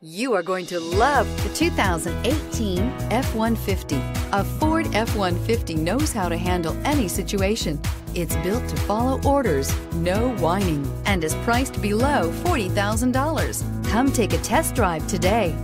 You are going to love the 2018 F-150. A Ford F-150 knows how to handle any situation. It's built to follow orders, no whining, and is priced below $40,000. Come take a test drive today.